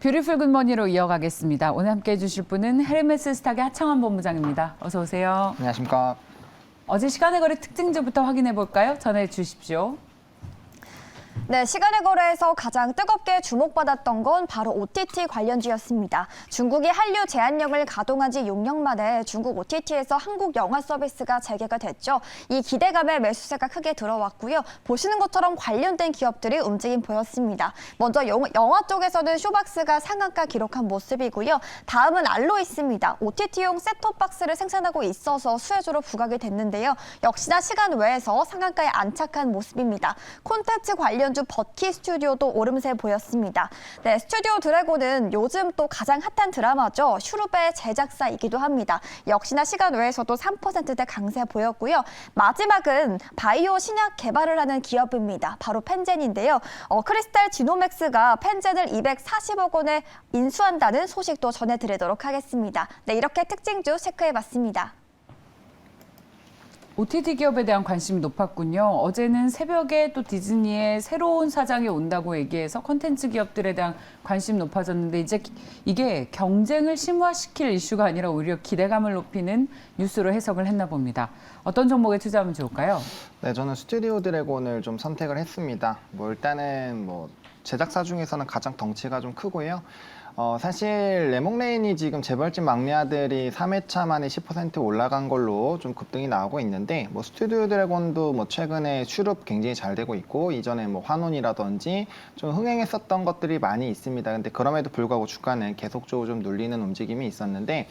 뷰티풀 굿머니로 이어가겠습니다. 오늘 함께해 주실 분은 헤르메스 스탁의 하창원 본부장입니다. 어서 오세요. 안녕하십니까. 어제 시간의 거래 특징주부터 확인해 볼까요? 전해 주십시오. 네, 시간의 거래에서 가장 뜨겁게 주목받았던 건 바로 OTT 관련주였습니다. 중국이 한류 제한령을 가동한 지 6년 만에 중국 OTT에서 한국 영화 서비스가 재개가 됐죠. 이 기대감에 매수세가 크게 들어왔고요. 보시는 것처럼 관련된 기업들이 움직임 보였습니다. 먼저 영화 쪽에서는 쇼박스가 상한가 기록한 모습이고요. 다음은 알로이스입니다. OTT용 셋톱박스를 생산하고 있어서 수혜주로 부각이 됐는데요. 역시나 시간 외에서 상한가에 안착한 모습입니다. 콘텐츠 관련주 버키 스튜디오도 오름세 보였습니다. 네, 스튜디오 드래곤은 요즘 또 가장 핫한 드라마죠. 슈룹의 제작사이기도 합니다. 역시나 시간 외에서도 3%대 강세 보였고요. 마지막은 바이오 신약 개발을 하는 기업입니다. 바로 펜젠인데요. 크리스탈 지노맥스가 펜젠을 240억 원에 인수한다는 소식도 전해드리도록 하겠습니다. 네, 이렇게 특징주 체크해봤습니다. OTT 기업에 대한 관심이 높았군요. 어제는 새벽에 또 디즈니의 새로운 사장이 온다고 얘기해서 콘텐츠 기업들에 대한 관심이 높아졌는데 이제 이게 경쟁을 심화시킬 이슈가 아니라 오히려 기대감을 높이는 뉴스로 해석을 했나 봅니다. 어떤 종목에 투자하면 좋을까요? 네, 저는 스튜디오 드래곤을 좀 선택을 했습니다. 일단은 제작사 중에서는 가장 덩치가 좀 크고요. 사실 레몽레인이 지금 재벌집 막내 아들이 3회차 만에 10% 올라간 걸로 좀 급등이 나오고 있는데 스튜디오 드래곤도 최근에 슈룹 굉장히 잘 되고 있고 이전에 환혼이라든지 좀 흥행했었던 것들이 많이 있습니다. 근데 그럼에도 불구하고 주가는 계속적으로 좀 눌리는 움직임이 있었는데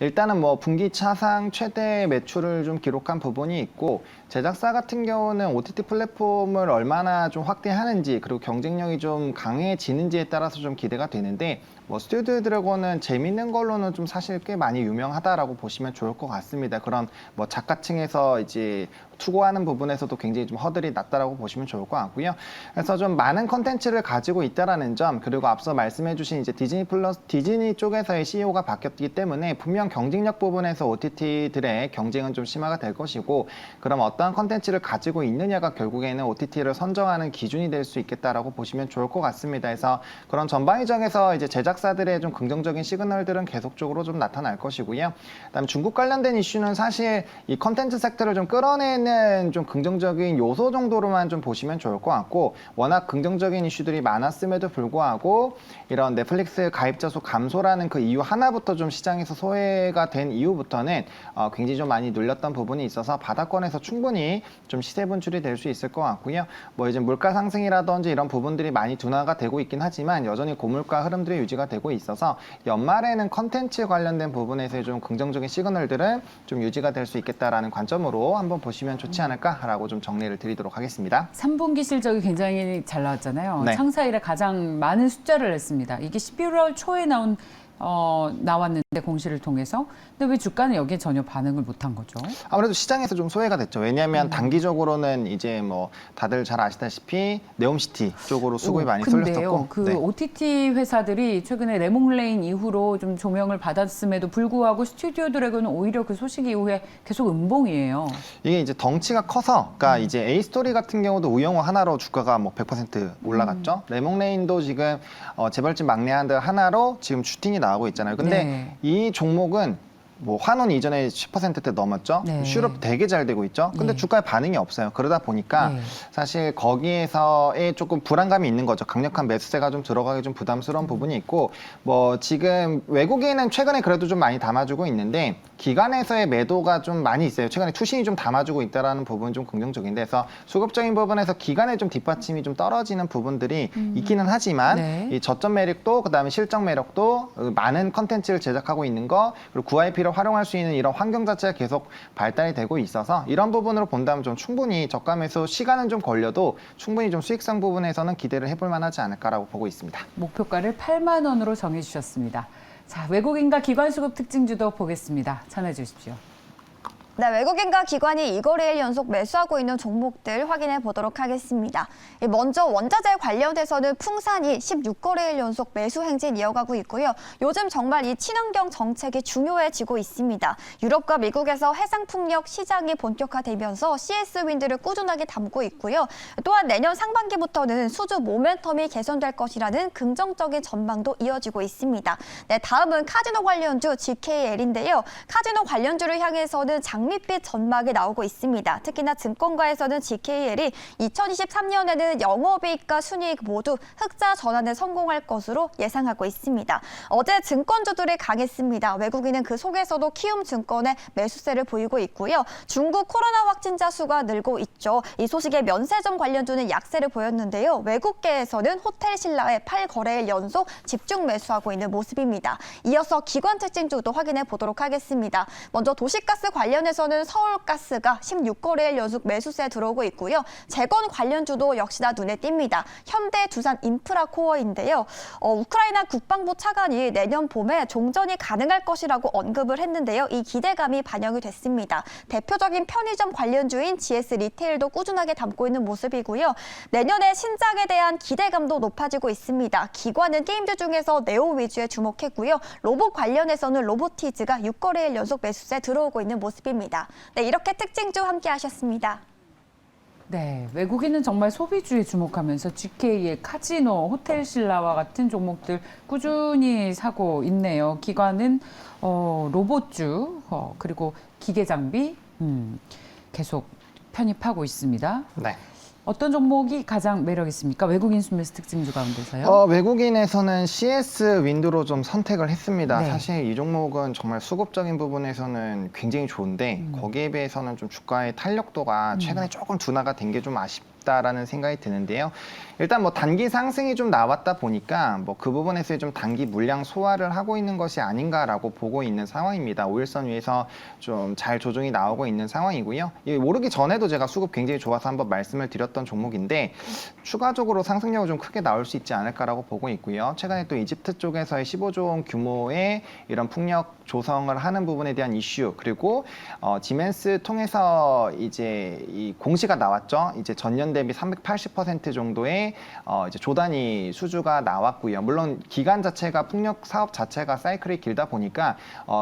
일단은 분기 차상 최대 매출을 좀 기록한 부분이 있고 제작사 같은 경우는 OTT 플랫폼을 얼마나 좀 확대하는지 그리고 경쟁력이 좀 강해지는지에 따라서 좀 기대가 되는데 스튜디오 드래곤은 재밌는 걸로는 좀 사실 꽤 많이 유명하다라고 보시면 좋을 것 같습니다. 그런 자가층에서 이제 투고하는 부분에서도 굉장히 좀 허들이 낮다라고 보시면 좋을 것 같고요. 그래서 좀 많은 컨텐츠를 가지고 있다라는 점 그리고 앞서 말씀해주신 이제 디즈니 쪽에서의 CEO가 바뀌었기 때문에 분명 경쟁력 부분에서 OTT들의 경쟁은 좀 심화가 될 것이고 그럼 어떠한 컨텐츠를 가지고 있느냐가 결국에는 OTT를 선정하는 기준이 될 수 있겠다라고 보시면 좋을 것 같습니다. 그래서 그런 전방위적에서 이제 제작사들의 좀 긍정적인 시그널들은 계속적으로 좀 나타날 것이고요. 그다음 중국 관련된 이슈는 사실 이 컨텐츠 섹터를 좀 끌어내는 좀 긍정적인 요소 정도로만 좀 보시면 좋을 것 같고 워낙 긍정적인 이슈들이 많았음에도 불구하고 이런 넷플릭스 가입자 수 감소라는 그 이유 하나부터 좀 시장에서 소외가 된 이후부터는 굉장히 좀 많이 눌렸던 부분이 있어서 바닥권에서 충분히 좀 시세 분출이 될 수 있을 것 같고요. 이제 물가 상승이라든지 이런 부분들이 많이 둔화가 되고 있긴 하지만 여전히 고물가 흐름들이 유지가 되고 있어서 연말에는 컨텐츠 관련된 부분에서의 좀 긍정적인 시그널들은 좀 유지가 될 수 있겠다라는 관점으로 한번 보시면 좋지 않을까라고 좀 정리를 드리도록 하겠습니다. 3분기 실적이 굉장히 잘 나왔잖아요. 네. 창사 이래 가장 많은 숫자를 냈습니다. 이게 11월 초에 나왔는데 공시를 통해서 근데 왜 주가는 여기에 전혀 반응을 못한 거죠? 아무래도 시장에서 좀 소외가 됐죠. 왜냐하면 단기적으로는 이제 다들 잘 아시다시피 네옴시티 쪽으로 수급이 많이 쏠렸었고 그 OTT 회사들이 최근에 레몽레인 이후로 좀 조명을 받았음에도 불구하고 스튜디오 드래곤은 오히려 그 소식 이후에 계속 음봉이에요. 이게 이제 덩치가 커서 그러니까 이제 A스토리 같은 경우도 우영우 하나로 주가가 100% 올라갔죠. 레몽레인도 지금 재벌집 막내 아들 하나로 지금 슈팅이 나오고 있잖아요. 근데 네. 이 종목은 환원 이전에 10%대 넘었죠. 네. 슈룹 되게 잘 되고 있죠. 근데 네. 주가에 반응이 없어요. 그러다 보니까 네. 사실 거기에서의 조금 불안감이 있는 거죠. 강력한 매수세가 좀 들어가기 좀 부담스러운 부분이 있고 지금 외국인은 최근에 그래도 좀 많이 담아주고 있는데 기관에서의 매도가 좀 많이 있어요. 최근에 투신이 좀 담아주고 있다라는 부분은 좀 긍정적인데 그래서 수급적인 부분에서 기관의 좀 뒷받침이 좀 떨어지는 부분들이 있기는 하지만 네. 이 저점 매력도 그다음에 실적 매력도 많은 컨텐츠를 제작하고 있는 거 그리고 구IP를 활용할 수 있는 이런 환경 자체가 계속 발달이 되고 있어서 이런 부분으로 본다면 좀 충분히 저가 매수 시간은 좀 걸려도 충분히 좀 수익성 부분에서는 기대를 해볼 만하지 않을까라고 보고 있습니다. 목표가를 8만 원으로 정해주셨습니다. 자, 외국인과 기관 수급 특징주도 보겠습니다. 전해 주십시오. 네, 외국인과 기관이 2거래일 연속 매수하고 있는 종목들 확인해 보도록 하겠습니다. 먼저 원자재 관련해서는 풍산이 16거래일 연속 매수 행진 이어가고 있고요. 요즘 정말 이 친환경 정책이 중요해지고 있습니다. 유럽과 미국에서 해상풍력 시장이 본격화되면서 CS 윈드를 꾸준하게 담고 있고요. 또한 내년 상반기부터는 수주 모멘텀이 개선될 것이라는 긍정적인 전망도 이어지고 있습니다. 네, 다음은 카지노 관련주 GKL인데요. 카지노 관련주를 향해서는 장밋빛 전망이 나오고 있습니다. 특히나 증권가에서는 GKL이 2023년에는 영업이익과 순이익 모두 흑자 전환에 성공할 것으로 예상하고 있습니다. 어제 증권주들이 강했습니다. 외국인은 그 속에서도 키움증권의 매수세를 보이고 있고요. 중국 코로나 확진자 수가 늘고 있죠. 이 소식에 면세점 관련주는 약세를 보였는데요. 외국계에서는 호텔신라의 8거래일 연속 집중 매수하고 있는 모습입니다. 이어서 기관 특징주도 확인해 보도록 하겠습니다. 먼저 도시가스 관련해서는 서울가스가 16거래일 연속 매수세에 들어오고 있고요. 재건 관련주도 역시나 눈에 띕니다. 현대, 두산, 인프라코어인데요. 우크라이나 국방부 차관이 내년 봄에 종전이 가능할 것이라고 언급을 했는데요. 이 기대감이 반영이 됐습니다. 대표적인 편의점 관련주인 GS 리테일도 꾸준하게 담고 있는 모습이고요. 내년에 신작에 대한 기대감도 높아지고 있습니다. 기관은 게임주 중에서 네오 위주에 주목했고요. 로봇 관련해서는 로보티즈가 6거래일 연속 매수세에 들어오고 있는 모습입니다. 네, 이렇게 특징주 함께 하셨습니다. 네, 외국인은 정말 소비주에 주목하면서 GK의 카지노, 호텔신라와 같은 종목들 꾸준히 사고 있네요. 기관은 로봇주, 그리고 기계장비 계속 편입하고 있습니다. 네. 어떤 종목이 가장 매력 있습니까? 외국인 순매수 특징주 가운데서요? 외국인에서는 CS 윈드로 좀 선택을 했습니다. 네. 사실 이 종목은 정말 수급적인 부분에서는 굉장히 좋은데 거기에 비해서는 좀 주가의 탄력도가 최근에 조금 둔화가 된 게 좀 아쉽다라는 생각이 드는데요. 일단 뭐 단기 상승이 좀 나왔다 보니까 뭐 그 부분에서 좀 단기 물량 소화를 하고 있는 것이 아닌가라고 보고 있는 상황입니다. 5일선 위에서 좀 잘 조정이 나오고 있는 상황이고요. 이 오르기 전에도 제가 수급 굉장히 좋아서 한번 말씀을 드렸던 종목인데 추가적으로 상승력이 좀 크게 나올 수 있지 않을까라고 보고 있고요. 최근에 또 이집트 쪽에서의 15조 원 규모의 이런 풍력 조성을 하는 부분에 대한 이슈, 그리고 지멘스 통해서 이제 이 공시가 나왔죠. 이제 전년 대비 380% 정도의 이제 조단위 수주가 나왔고요. 물론 기간 자체가 풍력 사업 자체가 사이클이 길다 보니까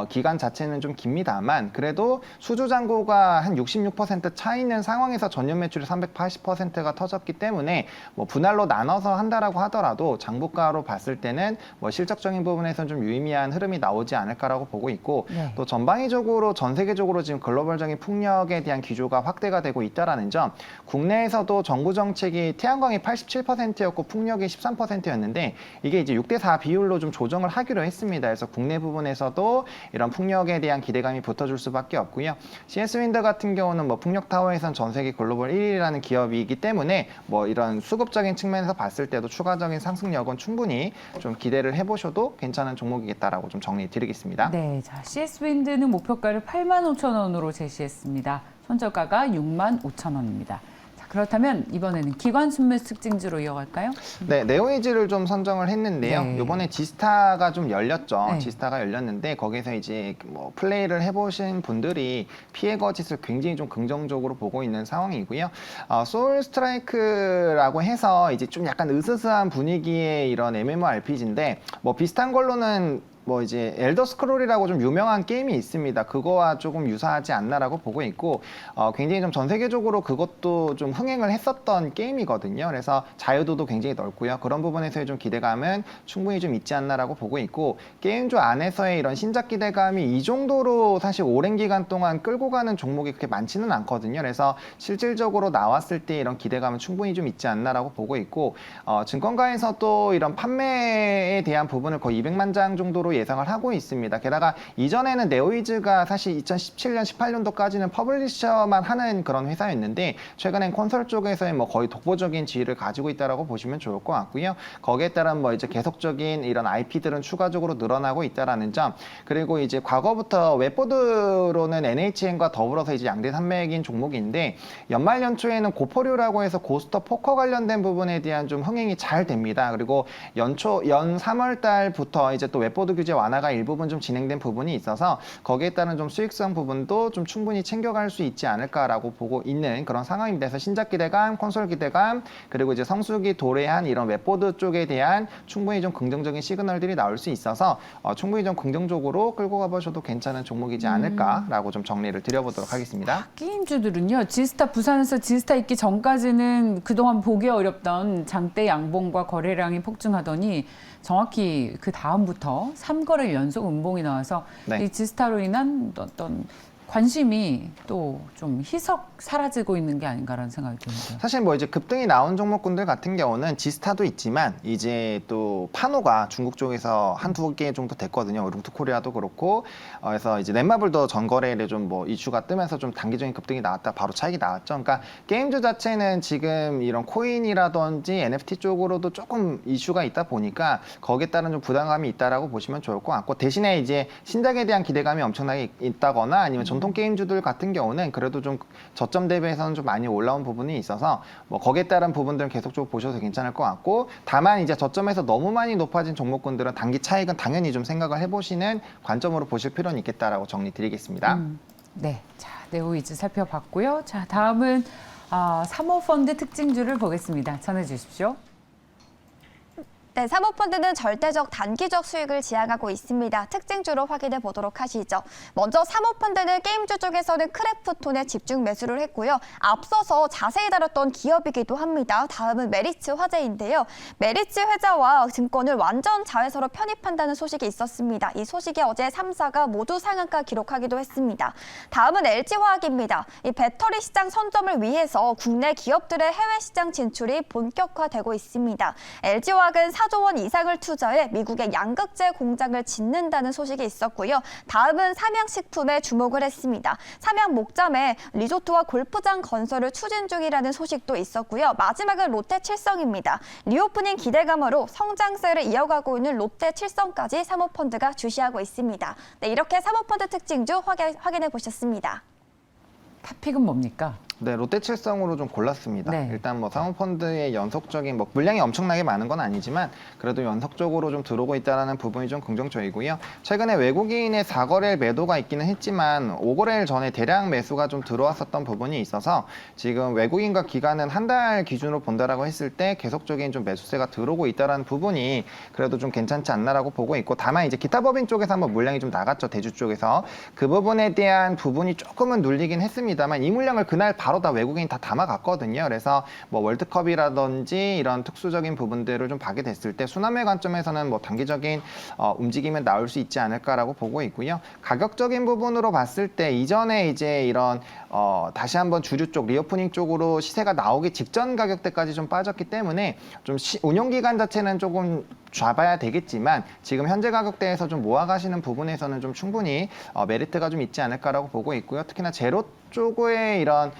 기간 자체는 좀 깁니다만 그래도 수주 잔고가 한 66% 차 있는 상황에서 전년 매출이 380%가 터졌기 때문에 뭐 분할로 나눠서 한다라고 하더라도 장부가로 봤을 때는 뭐 실적적인 부분에서는 좀 유의미한 흐름이 나오지 않을까라고 보고 있고 네. 또 전방위적으로 전 세계적으로 지금 글로벌적인 풍력에 대한 기조가 확대가 되고 있다라는 점, 국내에서도 정부 정책이 태양광이 87%였고 풍력이 13%였는데 이게 이제 6대4 비율로 좀 조정을 하기로 했습니다. 그래서 국내 부분에서도 이런 풍력에 대한 기대감이 붙어줄 수밖에 없고요. CS윈드 같은 경우는 뭐 풍력 타워에선 전 세계 글로벌 1위라는 기업이기 때문에 뭐 이런 수급적인 측면에서 봤을 때도 추가적인 상승력은 충분히 좀 기대를 해보셔도 괜찮은 종목이겠다라고 좀 정리해드리겠습니다. 네, 자, CS윈드는 목표가를 85,000원으로 제시했습니다. 손절가가 65,000원입니다. 그렇다면 이번에는 기관 순매수 특징주로 이어갈까요? 네, 네오이즈를 좀 선정을 했는데요. 네. 이번에 지스타가 좀 열렸죠. 네. 지스타가 열렸는데 거기서 이제 뭐 플레이를 해보신 분들이 피해 거짓을 굉장히 좀 긍정적으로 보고 있는 상황이고요. 소울 스트라이크라고 해서 이제 좀 약간 으스스한 분위기의 이런 MMORPG인데 뭐 비슷한 걸로는 뭐 이제 엘더 스크롤이라고 좀 유명한 게임이 있습니다. 그거와 조금 유사하지 않나라고 보고 있고 굉장히 좀 전 세계적으로 그것도 좀 흥행을 했었던 게임이거든요. 그래서 자유도도 굉장히 넓고요. 그런 부분에서의 좀 기대감은 충분히 좀 있지 않나라고 보고 있고 게임주 안에서의 이런 신작 기대감이 이 정도로 사실 오랜 기간 동안 끌고 가는 종목이 그렇게 많지는 않거든요. 그래서 실질적으로 나왔을 때 이런 기대감은 충분히 좀 있지 않나라고 보고 있고 증권가에서도 이런 판매에 대한 부분을 거의 200만 장 정도로 예상을 하고 있습니다. 게다가 이전에는 네오이즈가 사실 2017년, 18년도까지는 퍼블리셔만 하는 그런 회사였는데 최근엔 콘솔 쪽에서의 뭐 거의 독보적인 지위를 가지고 있다라고 보시면 좋을 것 같고요. 거기에 따른 뭐 이제 계속적인 이런 IP들은 추가적으로 늘어나고 있다라는 점, 그리고 이제 과거부터 웹보드로는 NHN과 더불어서 이제 양대 산맥인 종목인데 연말 연초에는 고포류라고 해서 고스톱 포커 관련된 부분에 대한 좀 흥행이 잘 됩니다. 그리고 연 3월 달부터 이제 또 웹보드 규제 규제 완화가 일부분 좀 진행된 부분이 있어서 거기에 따른 좀 수익성 부분도 좀 충분히 챙겨갈 수 있지 않을까라고 보고 있는 그런 상황입니다. 그래서 신작 기대감, 콘솔 기대감, 그리고 이제 성수기 도래한 이런 웹보드 쪽에 대한 충분히 좀 긍정적인 시그널들이 나올 수 있어서 충분히 좀 긍정적으로 끌고 가보셔도 괜찮은 종목이지 않을까라고 좀 정리를 드려보도록 하겠습니다. 게임주들은요, 지스타 부산에서 지스타 있기 전까지는 그동안 보기 어렵던 장대 양봉과 거래량이 폭증하더니 정확히 그 다음부터 3거래일 연속 음봉이 나와서 네. 이 지스타로 인한 어떤 관심이 또 좀 희석 사라지고 있는 게 아닌가라는 생각이 듭니다. 사실 뭐 이제 급등이 나온 종목군들 같은 경우는 지스타도 있지만 이제 또 파노가 중국 쪽에서 한두 개 정도 됐거든요. 룽투코리아도 그렇고 그래서 이제 넷마블도 전거래일에 좀 뭐 이슈가 뜨면서 좀 단기적인 급등이 나왔다 바로 차익이 나왔죠. 그러니까 게임주 자체는 지금 이런 코인이라든지 NFT 쪽으로도 조금 이슈가 있다 보니까 거기에 따른 좀 부담감이 있다라고 보시면 좋을 것 같고 대신에 이제 신작에 대한 기대감이 엄청나게 있다거나 아니면 전통 게임주들 같은 경우는 그래도 좀 저점 대비해서는 좀 많이 올라온 부분이 있어서 뭐 거기에 따른 부분들은 계속적으로 보셔도 괜찮을 것 같고 다만 이제 저점에서 너무 많이 높아진 종목군들은 단기 차익은 당연히 좀 생각을 해보시는 관점으로 보실 필요는 있겠다라고 정리 드리겠습니다. 네, 자 네오이즈 살펴봤고요. 자 다음은 사모펀드 특징주를 보겠습니다. 전해 주십시오. 네, 사모펀드는 절대적 단기적 수익을 지향하고 있습니다. 특징주로 확인해 보도록 하시죠. 먼저 사모펀드는 게임주 쪽에서는 크래프톤에 집중 매수를 했고요. 앞서서 자세히 다뤘던 기업이기도 합니다. 다음은 메리츠 화재인데요. 메리츠 회사와 증권을 완전 자회사로 편입한다는 소식이 있었습니다. 이 소식에 어제 3사가 모두 상한가 기록하기도 했습니다. 다음은 LG화학입니다. 이 배터리 시장 선점을 위해서 국내 기업들의 해외 시장 진출이 본격화되고 있습니다. LG화학은 4조 원 이상을 투자해 미국의 양극재 공장을 짓는다는 소식이 있었고요. 다음은 삼양식품에 주목을 했습니다. 삼양 목잠에 리조트와 골프장 건설을 추진 중이라는 소식도 있었고요. 마지막은 롯데칠성입니다. 리오프닝 기대감으로 성장세를 이어가고 있는 롯데칠성까지 사모펀드가 주시하고 있습니다. 네, 이렇게 사모펀드 특징주 확인해 보셨습니다. 탑픽은 뭡니까? 네, 롯데칠성으로 좀 골랐습니다. 네. 일단 뭐 사모펀드의 연속적인 뭐 물량이 엄청나게 많은 건 아니지만 그래도 연속적으로 좀 들어오고 있다는 부분이 좀 긍정적이고요. 최근에 외국인의 4거래일 매도가 있기는 했지만 5거래일 전에 대량 매수가 좀 들어왔었던 부분이 있어서 지금 외국인과 기관은 한 달 기준으로 본다라고 했을 때 계속적인 좀 매수세가 들어오고 있다는 부분이 그래도 좀 괜찮지 않나라고 보고 있고 다만 이제 기타 법인 쪽에서 한번 물량이 좀 나갔죠. 대주 쪽에서. 그 부분에 대한 부분이 조금은 눌리긴 했습니다만 이 물량을 그날 바로 다 외국인이 다 담아갔거든요. 그래서 뭐 월드컵이라든지 이런 특수적인 부분들을 좀 봐게 됐을 때 순환매 관점에서는 뭐 단기적인 움직임은 나올 수 있지 않을까라고 보고 있고요. 가격적인 부분으로 봤을 때 이전에 이제 이런 다시 한번 주류 쪽 리오프닝 쪽으로 시세가 나오기 직전 가격대까지 좀 빠졌기 때문에 좀 운용 기간 자체는 조금 잡아야 되겠지만 지금 현재 가격대에서 좀 모아가시는 부분에서는 좀 충분히 메리트가 좀 있지 않을까라고 보고 있고요. 특히나 제로 쪽의 이런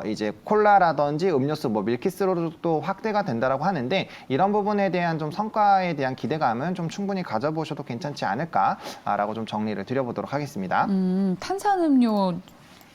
이제 콜라라든지 음료수 뭐 밀키스로도 확대가 된다라고 하는데 이런 부분에 대한 좀 성과에 대한 기대감은 좀 충분히 가져보셔도 괜찮지 않을까라고 좀 정리를 드려보도록 하겠습니다. 탄산음료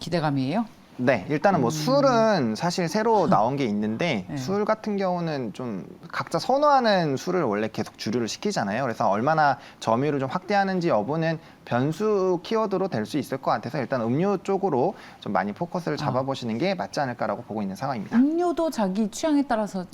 기대감이에요? 네, 일단은 뭐 술은 사실 새로 나온 게 있는데 네. 술 같은 경우는 좀 각자 선호하는 술을 원래 계속 주류를 시키잖아요. 그래서 얼마나 점유율을 좀 확대하는지 여부는 변수 키워드로 될 수 있을 것 같아서 일단 음료 쪽으로 좀 많이 포커스를 잡아보시는 게 맞지 않을까라고 보고 있는 상황입니다. 음료도 자기 취향에 따라서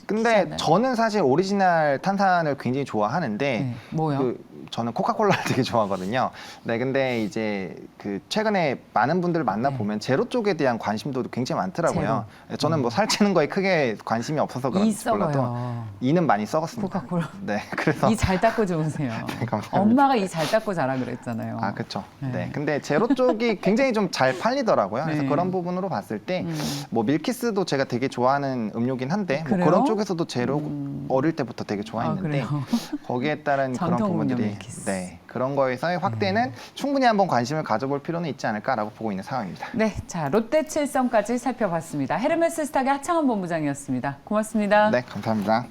근데 시키잖아요. 저는 사실 오리지널 탄산을 굉장히 좋아하는데 네, 뭐요? 저는 코카콜라를 되게 좋아하거든요. 네, 근데 이제 그 최근에 많은 분들 만나 보면 제로 쪽에 대한 관심도 굉장히 많더라고요. 저는 뭐 살찌는 거에 크게 관심이 없어서 이 그런지 몰라도 썩어요. 이는 많이 썩었습니다. 코카콜라. 네, 그래서 이 잘 닦고 좋으세요. 감사합니다. 엄마가 이 잘 닦고 자라 그랬잖아요. 아, 그렇죠. 네. 네. 근데 제로 쪽이 굉장히 좀 잘 팔리더라고요. 그래서 네. 그런 부분으로 봤을 때 뭐 밀키스도 제가 되게 좋아하는 음료긴 한데 뭐 그래요? 그런 쪽에서도 제로 어릴 때부터 되게 좋아했는데 그래요? 거기에 따른 그런 전통 음료 부분들이 밀키스. 네. 그런 거에서의 확대는 충분히 한번 관심을 가져볼 필요는 있지 않을까라고 보고 있는 상황입니다. 네, 자 롯데칠성까지 살펴봤습니다. 헤르메스 스탁의 하창원 본부장이었습니다. 고맙습니다. 네, 감사합니다.